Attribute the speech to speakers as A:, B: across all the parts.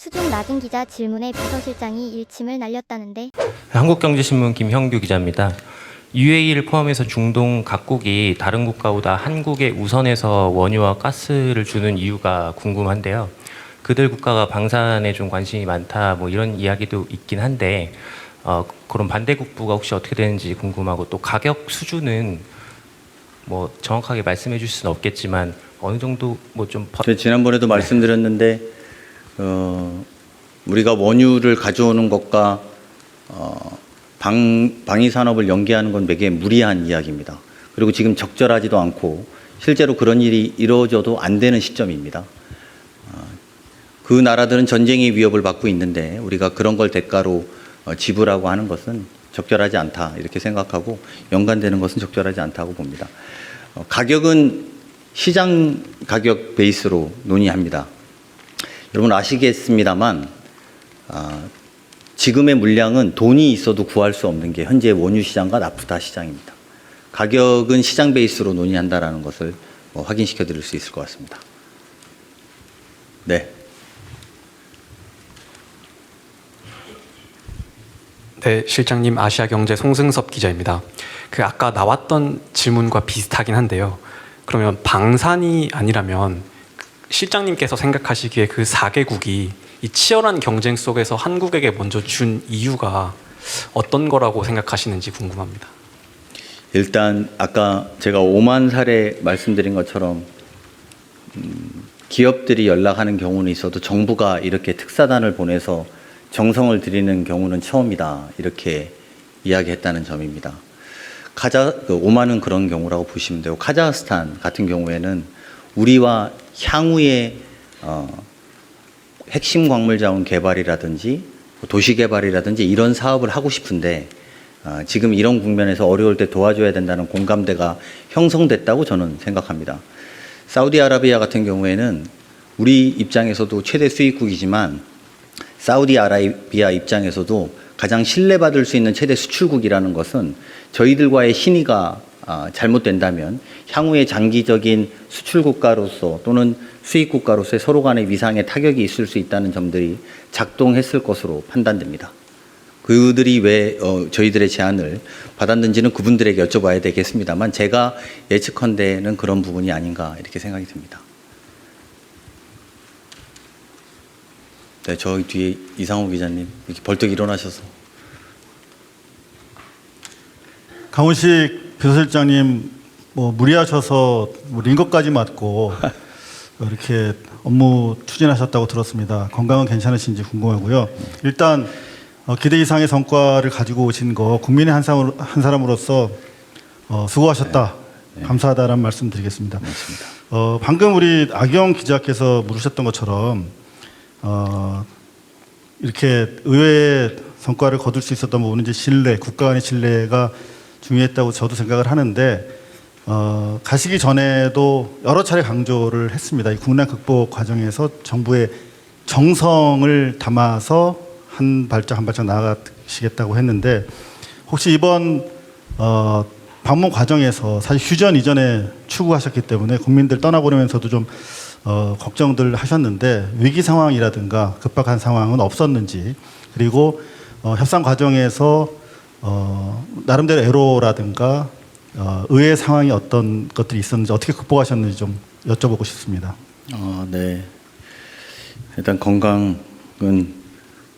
A: 수준 낮은 기자 질문에 비서실장이 일침을 날렸다는데
B: 한국경제신문 김형규 기자입니다. UAE를 포함해서 중동 각국이 다른 국가보다 한국에 우선해서 원유와 가스를 주는 이유가 궁금한데요. 그들 국가가 방산에 좀 관심이 많다 뭐 이런 이야기도 있긴 한데 그런 반대국부가 혹시 어떻게 되는지 궁금하고 또 가격 수준은 뭐 정확하게 말씀해 주실 수는 없겠지만 어느 정도 뭐좀
C: 지난번에도 말씀드렸는데 우리가 원유를 가져오는 것과 방위 산업을 연계하는 건 매개 무리한 이야기입니다. 그리고 지금 적절하지도 않고 실제로 그런 일이 이루어져도 안 되는 시점입니다. 그 나라들은 전쟁의 위협을 받고 있는데 우리가 그런 걸 대가로 지불하고 하는 것은 적절하지 않다 이렇게 생각하고 연관되는 것은 적절하지 않다고 봅니다. 가격은 시장 가격 베이스로 논의합니다. 여러분 아시겠습니다만 지금의 물량은 돈이 있어도 구할 수 없는 게 현재 원유 시장과 나프타 시장입니다. 가격은 시장 베이스로 논의한다라는 것을 확인시켜 드릴 수 있을 것 같습니다. 네.
D: 네, 실장님 아시아경제 송승섭 기자입니다. 아까 나왔던 질문과 비슷하긴 한데요. 그러면 방산이 아니라면 실장님께서 생각하시기에 그 4개국이 이 치열한 경쟁 속에서 한국에게 먼저 준 이유가 어떤 거라고 생각하시는지 궁금합니다.
C: 일단 아까 제가 오만 사례 말씀드린 것처럼 기업들이 연락하는 경우는 있어도 정부가 이렇게 특사단을 보내서 정성을 들이는 경우는 처음이다 이렇게 이야기했다는 점입니다. 오만은 그런 경우라고 보시면 되고 카자흐스탄 같은 경우에는 우리와 향후에 핵심 광물 자원 개발이라든지 도시 개발이라든지 이런 사업을 하고 싶은데 지금 이런 국면에서 어려울 때 도와줘야 된다는 공감대가 형성됐다고 저는 생각합니다. 사우디아라비아 같은 경우에는 우리 입장에서도 최대 수입국이지만 사우디아라비아 입장에서도 가장 신뢰받을 수 있는 최대 수출국이라는 것은 저희들과의 신의가 잘못된다면 향후에 장기적인 수출국가로서 또는 수입국가로서의 서로 간의 위상에 타격이 있을 수 있다는 점들이 작동했을 것으로 판단됩니다. 그들이 왜 저희들의 제안을 받았는지는 그분들에게 여쭤봐야 되겠습니다만 제가 예측컨대는 그런 부분이 아닌가 이렇게 생각이 듭니다. 네, 저기 뒤에 이상호 기자님 이렇게 벌떡 일어나셔서.
E: 강훈식 비서실장님 무리하셔서 링거까지 맞고 이렇게 업무 추진하셨다고 들었습니다. 건강은 괜찮으신지 궁금하고요. 일단 기대 이상의 성과를 가지고 오신 거 국민의 한 사람으로서 수고하셨다.
C: 네.
E: 감사하다라는 말씀 드리겠습니다.
C: 맞습니다.
E: 방금 우리 악영 기자께서 물으셨던 것처럼 이렇게 의외의 성과를 거둘 수 있었던 부분은 이제 신뢰, 국가 간의 신뢰가 중요했다고 저도 생각을 하는데 가시기 전에도 여러 차례 강조를 했습니다. 이 국난 극복 과정에서 정부의 정성을 담아서 한 발짝 한 발짝 나아가시겠다고 했는데 혹시 이번 방문 과정에서 사실 휴전 이전에 추구하셨기 때문에 국민들 떠나보내면서도 좀 걱정들 하셨는데 위기 상황이라든가 급박한 상황은 없었는지 그리고 협상 과정에서 나름대로 애로라든가 의외의 상황이 어떤 것들이 있었는지 어떻게 극복하셨는지 좀 여쭤보고 싶습니다.
C: 네. 일단 건강은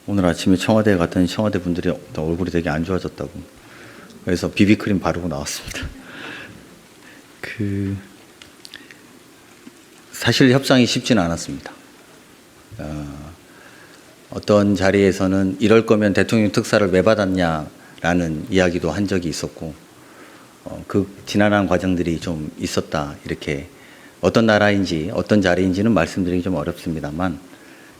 C: 오늘 아침에 청와대에 갔더니 청와대 분들이 얼굴이 되게 안 좋아졌다고 그래서 비비크림 바르고 나왔습니다. 사실 협상이 쉽지는 않았습니다. 어떤 자리에서는 이럴 거면 대통령 특사를 왜 받았냐라는 이야기도 한 적이 있었고 그 지난한 과정들이 좀 있었다 이렇게 어떤 나라인지 어떤 자리인지는 말씀드리기 좀 어렵습니다만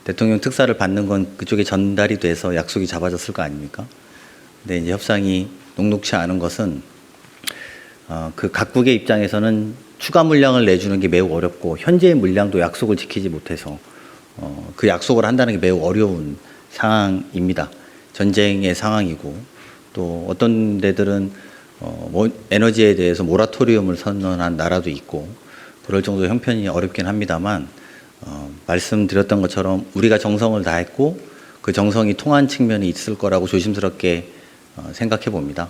C: 대통령 특사를 받는 건 그쪽에 전달이 돼서 약속이 잡아졌을 거 아닙니까? 근데 이제 협상이 녹록치 않은 것은 그 각국의 입장에서는 추가 물량을 내주는 게 매우 어렵고 현재의 물량도 약속을 지키지 못해서 그 약속을 한다는 게 매우 어려운 상황입니다. 전쟁의 상황이고 또 어떤 데들은 에너지에 대해서 모라토리움을 선언한 나라도 있고 그럴 정도 형편이 어렵긴 합니다만 말씀드렸던 것처럼 우리가 정성을 다했고 그 정성이 통한 측면이 있을 거라고 조심스럽게 생각해 봅니다.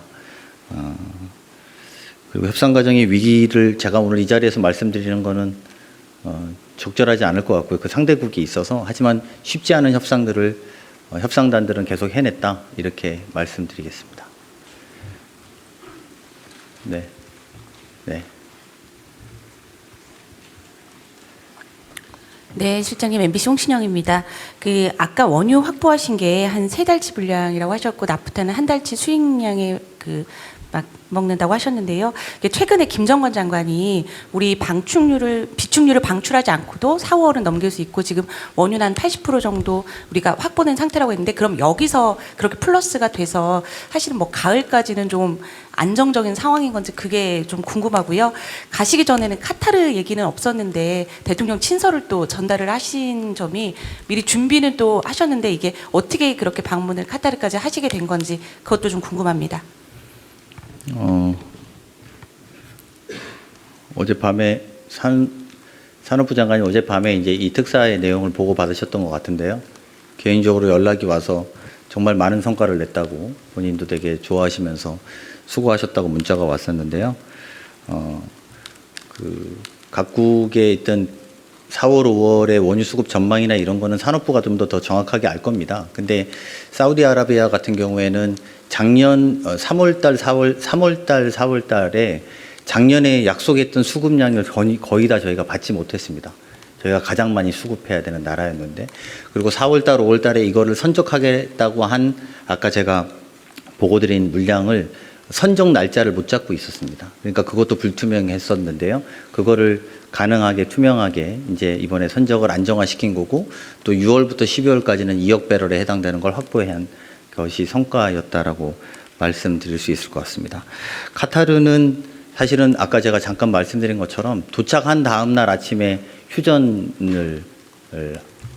C: 그리고 협상 과정의 위기를 제가 오늘 이 자리에서 말씀드리는 거는 적절하지 않을 것 같고요. 그 상대국이 있어서 하지만 쉽지 않은 협상들을 협상단들은 계속 해냈다 이렇게 말씀드리겠습니다. 네, 네.
F: 네, 실장님 MBC 홍신영입니다. 그 아까 원유 확보하신 게 한 3달치 분량이라고 하셨고 나프타는 한 달치 수익량의 막 먹는다고 하셨는데요. 최근에 김정관 장관이 우리 비축률을 방출하지 않고도 4월은 넘길 수 있고 지금 원유는 한 80% 정도 우리가 확보된 상태라고 했는데 그럼 여기서 그렇게 플러스가 돼서 사실은 뭐 가을까지는 좀 안정적인 상황인 건지 그게 좀 궁금하고요. 가시기 전에는 카타르 얘기는 없었는데 대통령 친서를 또 전달을 하신 점이 미리 준비는 또 하셨는데 이게 어떻게 그렇게 방문을 카타르까지 하시게 된 건지 그것도 좀 궁금합니다.
C: 어젯밤에 산업부 장관이 어젯밤에 이제 이 특사의 내용을 보고 받으셨던 것 같은데요. 개인적으로 연락이 와서 정말 많은 성과를 냈다고 본인도 되게 좋아하시면서 수고하셨다고 문자가 왔었는데요. 그 각국에 있던 4월, 5월의 원유 수급 전망이나 이런 거는 산업부가 좀 더 정확하게 알 겁니다. 근데 사우디아라비아 같은 경우에는 작년 3월달, 4월달에 작년에 약속했던 수급량을 거의 다 저희가 받지 못했습니다. 저희가 가장 많이 수급해야 되는 나라였는데, 그리고 4월달, 5월달에 이거를 선적하겠다고 한 아까 제가 보고드린 물량을 선적 날짜를 못 잡고 있었습니다. 그러니까 그것도 불투명했었는데요. 그거를 가능하게 투명하게 이제 이번에 선적을 안정화시킨 거고, 또 6월부터 12월까지는 2억 배럴에 해당되는 걸 확보한 것이 성과였다라고 말씀드릴 수 있을 것 같습니다. 카타르는 사실은 아까 제가 잠깐 말씀드린 것처럼 도착한 다음 날 아침에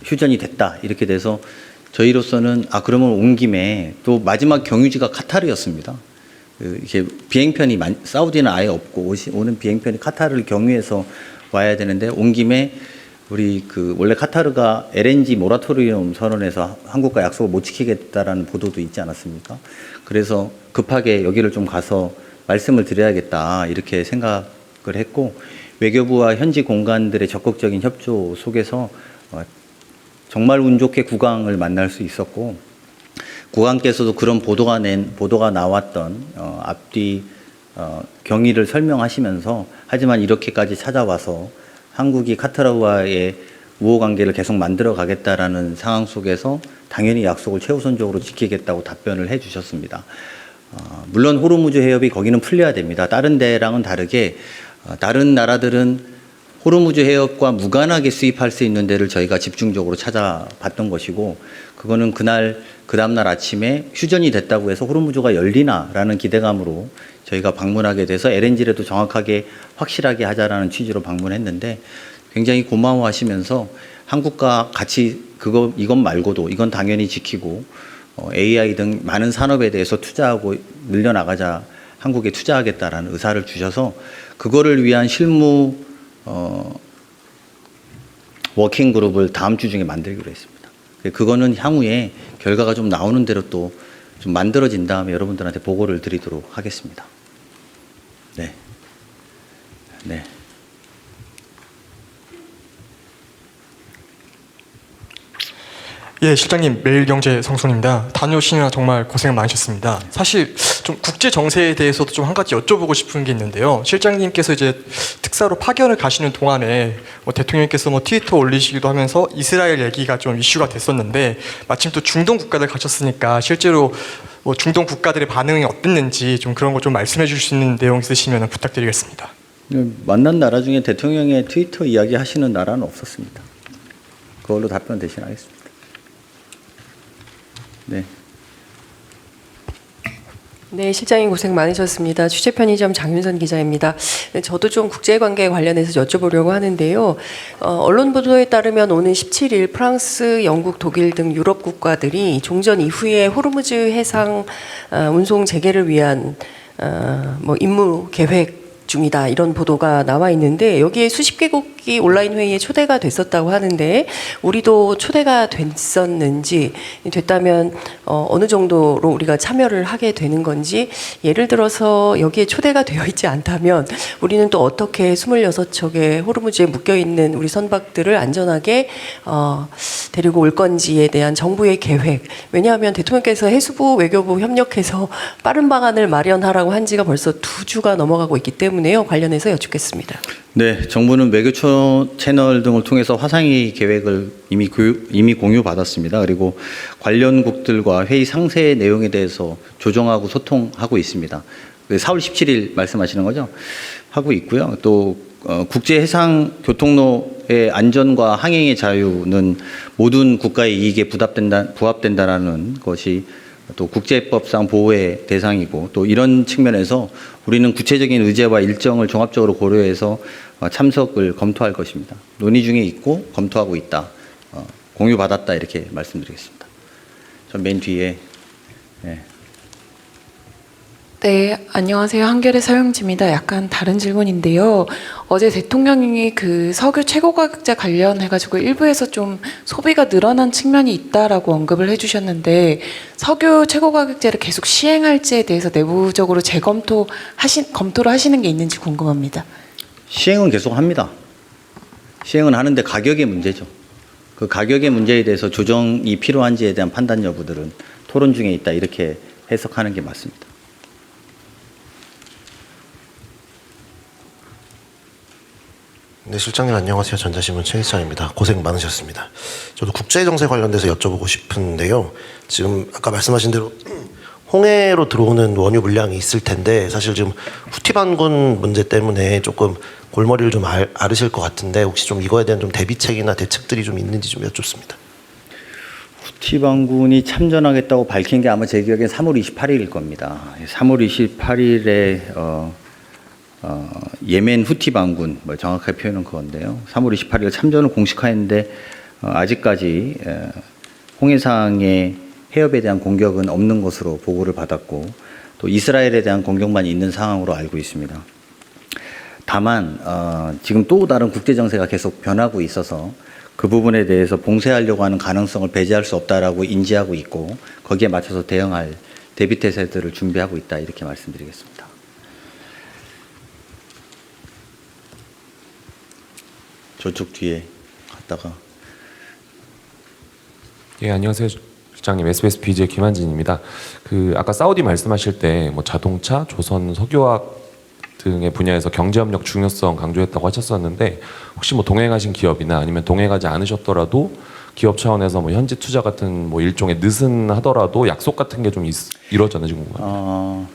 C: 휴전이 됐다 이렇게 돼서 저희로서는 그러면 온 김에 또 마지막 경유지가 카타르였습니다. 이렇게 비행편이 사우디는 아예 없고 오는 비행편이 카타르를 경유해서 와야 되는데 온 김에 우리 원래 카타르가 LNG 모라토리움 선언해서 한국과 약속을 못 지키겠다라는 보도도 있지 않았습니까? 그래서 급하게 여기를 좀 가서 말씀을 드려야겠다 이렇게 생각을 했고, 외교부와 현지 공간들의 적극적인 협조 속에서 정말 운 좋게 국왕을 만날 수 있었고, 국왕께서도 그런 보도가 나왔던 앞뒤 경위를 설명하시면서 하지만 이렇게까지 찾아와서 한국이 카타르와의 우호 관계를 계속 만들어 가겠다라는 상황 속에서 당연히 약속을 최우선적으로 지키겠다고 답변을 해 주셨습니다. 물론 호르무즈 해협이 거기는 풀려야 됩니다. 다른 데랑은 다르게 다른 나라들은 호르무즈 해협과 무관하게 수입할 수 있는 데를 저희가 집중적으로 찾아봤던 것이고, 그거는 그 다음날 아침에 휴전이 됐다고 해서 호르무즈가 열리나라는 기대감으로 저희가 방문하게 돼서 LNG라도 정확하게 확실하게 하자라는 취지로 방문했는데, 굉장히 고마워하시면서 한국과 같이 이것 말고도 이건 당연히 지키고 AI 등 많은 산업에 대해서 투자하고 늘려나가자, 한국에 투자하겠다라는 의사를 주셔서 그거를 위한 실무 워킹 그룹을 다음 주 중에 만들기로 했습니다. 그거는 향후에 결과가 좀 나오는 대로 또 좀 만들어진 다음에 여러분들한테 보고를 드리도록 하겠습니다. 네. 네.
G: 예, 실장님, 매일경제 성순입니다. 다녀오시느라 정말 고생 많으셨습니다. 사실 좀 국제 정세에 대해서도 좀 한 가지 여쭤보고 싶은 게 있는데요. 실장님께서 이제 특사로 파견을 가시는 동안에 대통령께서 트위터 올리시기도 하면서 이스라엘 얘기가 좀 이슈가 됐었는데, 마침 또 중동 국가들 가셨으니까 실제로 중동 국가들의 반응이 어땠는지 좀 그런 거 좀 말씀해 주실 수 있는 내용 있으시면 부탁드리겠습니다.
C: 만난 나라 중에 대통령의 트위터 이야기 하시는 나라는 없었습니다. 그걸로 답변 대신하겠습니다. 네.
H: 네, 실장님 고생 많으셨습니다. 취재편의점 장윤선 기자입니다. 저도 좀 국제관계 관련해서 여쭤보려고 하는데요. 언론 보도에 따르면 오는 17일 프랑스, 영국, 독일 등 유럽 국가들이 종전 이후에 호르무즈 해상 운송 재개를 위한 임무 계획 중이다, 이런 보도가 나와 있는데, 여기에 수십 개국 특히 온라인 회의에 초대가 됐었다고 하는데 우리도 초대가 됐었는지 됐다면 어느 정도로 우리가 참여를 하게 되는 건지 예를 들어서 여기에 초대가 되어 있지 않다면 우리는 또 어떻게 26척의 호르무즈에 묶여있는 우리 선박들을 안전하게 데리고 올 건지에 대한 정부의 계획, 왜냐하면 대통령께서 해수부 외교부 협력해서 빠른 방안을 마련하라고 한 지가 벌써 2주가 넘어가고 있기 때문에요. 관련해서 여쭙겠습니다.
C: 네, 정부는 외교 채널 등을 통해서 화상회의 계획을 이미 공유받았습니다. 그리고 관련국들과 회의 상세 내용에 대해서 조정하고 소통하고 있습니다. 4월 17일 말씀하시는 거죠? 하고 있고요. 또 국제 해상 교통로의 안전과 항행의 자유는 모든 국가의 이익에 부합된다라는 것이 또 국제법상 보호의 대상이고, 또 이런 측면에서 우리는 구체적인 의제와 일정을 종합적으로 고려해서 참석을 검토할 것입니다. 논의 중에 있고 검토하고 있다, 공유받았다, 이렇게 말씀드리겠습니다. 전 맨 뒤에.
I: 네, 안녕하세요. 한겨레 서영지입니다. 약간 다른 질문인데요. 어제 대통령이 그 석유 최고가격제 관련해가지고 일부에서 좀 소비가 늘어난 측면이 있다라고 언급을 해주셨는데, 석유 최고가격제를 계속 시행할지에 대해서 내부적으로 검토를 하시는 게 있는지 궁금합니다.
C: 시행은 계속 합니다. 시행은 하는데 가격의 문제죠. 그 가격의 문제에 대해서 조정이 필요한지에 대한 판단 여부들은 토론 중에 있다, 이렇게 해석하는 게 맞습니다.
J: 네, 실장님 안녕하세요. 전자신문 최희창입니다. 고생 많으셨습니다. 저도 국제정세 관련돼서 여쭤보고 싶은데요. 지금 아까 말씀하신 대로 홍해로 들어오는 원유 물량이 있을 텐데, 사실 지금 후티 반군 문제 때문에 조금 골머리를 좀 앓으실 것 같은데, 혹시 좀 이거에 대한 좀 대비책이나 대책들이 좀 있는지 좀 여쭙습니다.
C: 후티 반군이 참전하겠다고 밝힌 게 아마 제 기억엔 3월 28일일 겁니다. 3월 28일에 예멘 후티 반군, 정확하게 표현은 그건데요. 3월 28일 참전을 공식화했는데 아직까지 홍해상의 해협에 대한 공격은 없는 것으로 보고를 받았고, 또 이스라엘에 대한 공격만 있는 상황으로 알고 있습니다. 다만 지금 또 다른 국제 정세가 계속 변하고 있어서 그 부분에 대해서 봉쇄하려고 하는 가능성을 배제할 수 없다라고 인지하고 있고, 거기에 맞춰서 대응할 대비 태세들을 준비하고 있다, 이렇게 말씀드리겠습니다. 저쪽 뒤에 갔다가.
K: 예, 안녕하세요, 실장님. SBS BJ 김한진입니다. 아까 사우디 말씀하실 때 뭐 자동차, 조선, 석유화학 등의 분야에서 경제협력 중요성 강조했다고 하셨었는데, 혹시 뭐 동행하신 기업이나 아니면 동행하지 않으셨더라도 기업 차원에서 뭐 현지 투자 같은 뭐 일종의 느슨 하더라도 약속 같은 게 좀 이루어졌는지 궁금합니다.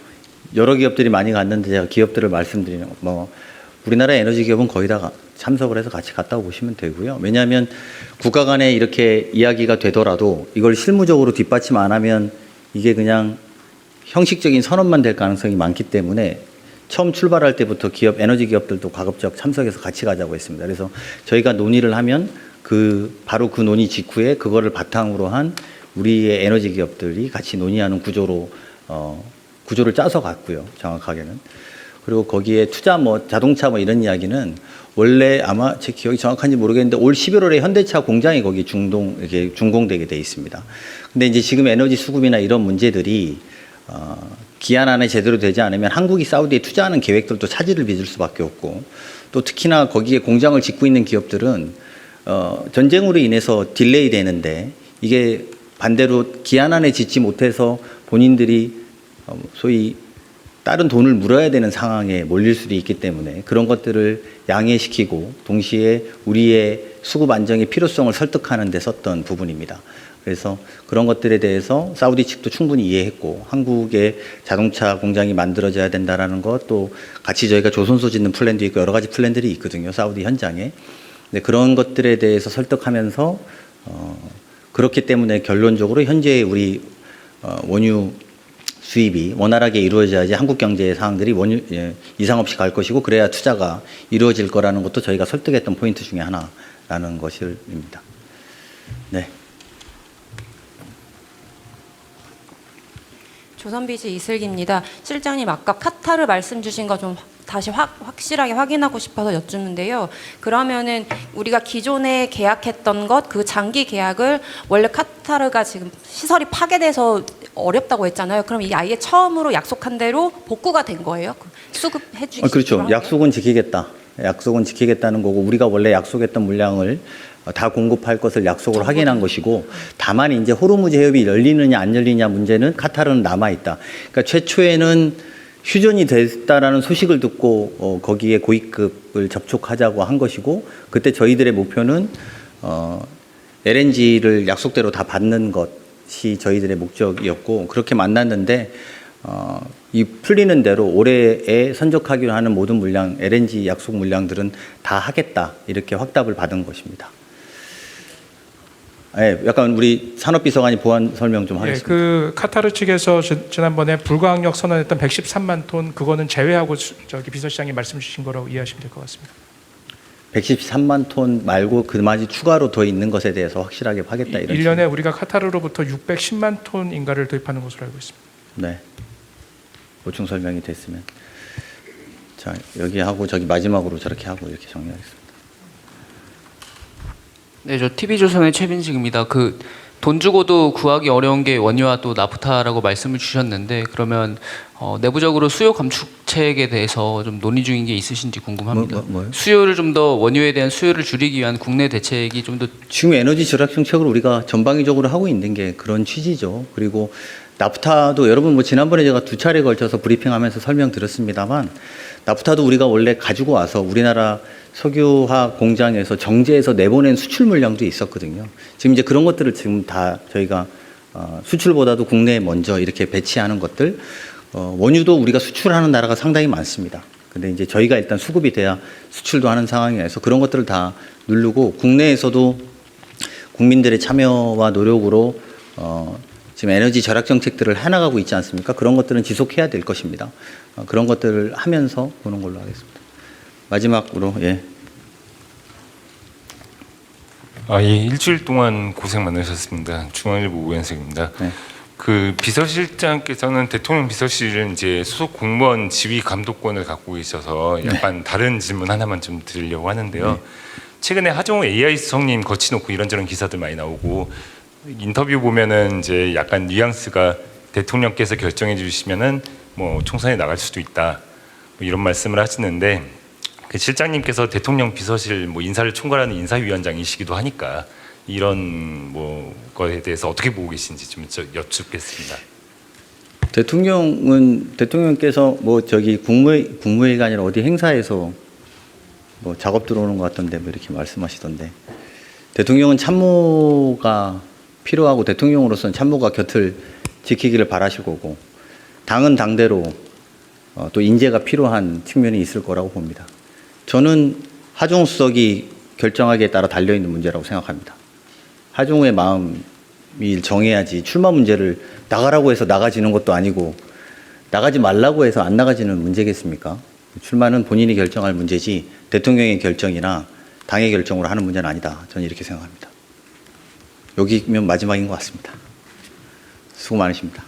C: 여러 기업들이 많이 갔는데 제가 기업들을 말씀드리는 우리나라 에너지 기업은 거의 다 참석을 해서 같이 갔다 오시면 되고요. 왜냐하면 국가 간에 이렇게 이야기가 되더라도 이걸 실무적으로 뒷받침 안 하면 이게 그냥 형식적인 선언만 될 가능성이 많기 때문에 처음 출발할 때부터 에너지 기업들도 가급적 참석해서 같이 가자고 했습니다. 그래서 저희가 논의를 하면 바로 그 논의 직후에 그거를 바탕으로 한 우리의 에너지 기업들이 같이 논의하는 구조를 짜서 갔고요. 정확하게는. 그리고 거기에 투자 자동차 이런 이야기는 원래 아마 제 기억이 정확한지 모르겠는데 올 11월에 현대차 공장이 거기 이렇게 준공되게 돼 있습니다. 근데 이제 지금 에너지 수급이나 이런 문제들이 기한 안에 제대로 되지 않으면 한국이 사우디에 투자하는 계획들도 차질을 빚을 수밖에 없고, 또 특히나 거기에 공장을 짓고 있는 기업들은 전쟁으로 인해서 딜레이 되는데, 이게 반대로 기한 안에 짓지 못해서 본인들이 소위 다른 돈을 물어야 되는 상황에 몰릴 수도 있기 때문에 그런 것들을 양해시키고 동시에 우리의 수급 안정의 필요성을 설득하는 데 썼던 부분입니다. 그래서 그런 것들에 대해서 사우디 측도 충분히 이해했고, 한국의 자동차 공장이 만들어져야 된다라는 것, 또 같이 저희가 조선소 짓는 플랜도 있고 여러 가지 플랜들이 있거든요, 사우디 현장에. 근데 그런 것들에 대해서 설득하면서 그렇기 때문에 결론적으로 현재 우리 원유 수입이 원활하게 이루어져야지 한국 경제의 상황들이 이상 없이 갈 것이고, 그래야 투자가 이루어질 거라는 것도 저희가 설득했던 포인트 중에 하나라는 것입니다. 네.
L: 조선비즈 이슬기입니다. 실장님, 아까 카타르 말씀 주신 거 좀 다시 확실하게 확인하고 싶어서 여쭙는데요. 그러면은 우리가 기존에 계약했던 것, 그 장기 계약을 원래 카타르가 지금 시설이 파괴돼서 어렵다고 했잖아요. 그럼 이게 아예 처음으로 약속한 대로 복구가 된 거예요? 수급해 주시기로
C: 그렇죠.
L: 한 거예요?
C: 약속은 지키겠다. 약속은 지키겠다는 거고 우리가 원래 약속했던 물량을 다 공급할 것을 약속을 확인한 것이고 다만 이제 호르무즈 해협이 열리느냐 안 열리냐 문제는 카타르는 남아 있다. 그러니까 최초에는 휴전이 됐다라는 소식을 듣고 거기에 고위급을 접촉하자고 한 것이고 그때 저희들의 목표는 LNG를 약속대로 다 받는 것이 저희들의 목적이었고 그렇게 만났는데 이 풀리는 대로 올해에 선적하기로 하는 모든 물량, LNG 약속 물량들은 다 하겠다 이렇게 확답을 받은 것입니다. 네, 약간 우리 산업비서관이 보완 설명 좀 하겠습니다.
M: 그 카타르 측에서 지난번에 불가항력 선언했던 113만 톤 그거는 제외하고 저기 비서실장이 말씀 주신 거라고 이해하시면 될 것 같습니다.
C: 113만 톤 말고 그마저 추가로 더 있는 것에 대해서 확실하게 하겠다 이런.
M: 1년에 우리가 카타르로부터 610만 톤인가를 도입하는 것으로 알고 있습니다.
C: 네. 보충 설명이 됐으면. 자, 여기 하고 저기 마지막으로 저렇게 하고 이렇게 정리하겠습니다.
N: 네, 저 TV조선의 최빈식입니다. 그 돈 주고도 구하기 어려운 게 원유와 또 나프타라고 말씀을 주셨는데 그러면 내부적으로 수요 감축책에 대해서 좀 논의 중인 게 있으신지 궁금합니다.
C: 뭐요?
N: 수요를 좀 더 원유에 대한 수요를 줄이기 위한 국내 대책이 좀 더
C: 지금 에너지 절약 정책을 우리가 전방위적으로 하고 있는 게 그런 취지죠. 그리고 나프타도 여러분 뭐 지난번에 제가 2차례 걸쳐서 브리핑하면서 설명드렸습니다만 나프타도 우리가 원래 가지고 와서 우리나라 석유화 공장에서 정제해서 내보낸 수출 물량도 있었거든요. 지금 이제 그런 것들을 지금 다 저희가 수출보다도 국내에 먼저 이렇게 배치하는 것들 원유도 우리가 수출하는 나라가 상당히 많습니다. 근데 이제 저희가 일단 수급이 돼야 수출도 하는 상황이라서 그런 것들을 다 누르고 국내에서도 국민들의 참여와 노력으로 지금 에너지 절약 정책들을 해나가고 있지 않습니까? 그런 것들은 지속해야 될 것입니다. 그런 것들을 하면서 보는 걸로 하겠습니다. 마지막으로 예.
O: 예, 일주일 동안 고생 많으셨습니다. 중앙일보 오현석입니다.
C: 네.
O: 그 비서실장께서는 대통령 비서실은 이제 소속 공무원 지휘 감독권을 갖고 계셔서 약간 다른 질문 하나만 좀 드리려고 하는데요. 최근에 하정우 AI 수석님 거치놓고 이런저런 기사들 많이 나오고 인터뷰 보면은 이제 약간 뉘앙스가 대통령께서 결정해 주시면은 뭐 총선에 나갈 수도 있다 뭐 이런 말씀을 하시는데 그 실장님께서 대통령 비서실 뭐 인사를 총괄하는 인사위원장이시기도 하니까 이런 뭐 거에 대해서 어떻게 보고 계신지 좀 여쭙겠습니다.
C: 대통령께서 뭐 저기 국무회의가 아니라 어디 행사에서 뭐 작업 들어오는 것 같던데 뭐 이렇게 말씀하시던데 대통령은 참모가 필요하고 대통령으로서는 참모가 곁을 지키기를 바라실 거고 당은 당대로 또 인재가 필요한 측면이 있을 거라고 봅니다. 저는 하정우 수석이 결정하기에 따라 달려있는 문제라고 생각합니다. 하정우의 마음이 정해야지 출마 문제를 나가라고 해서 나가지는 것도 아니고 나가지 말라고 해서 안 나가지는 문제겠습니까? 출마는 본인이 결정할 문제지 대통령의 결정이나 당의 결정으로 하는 문제는 아니다. 저는 이렇게 생각합니다. 여기면 마지막인 것 같습니다. 수고 많으십니다.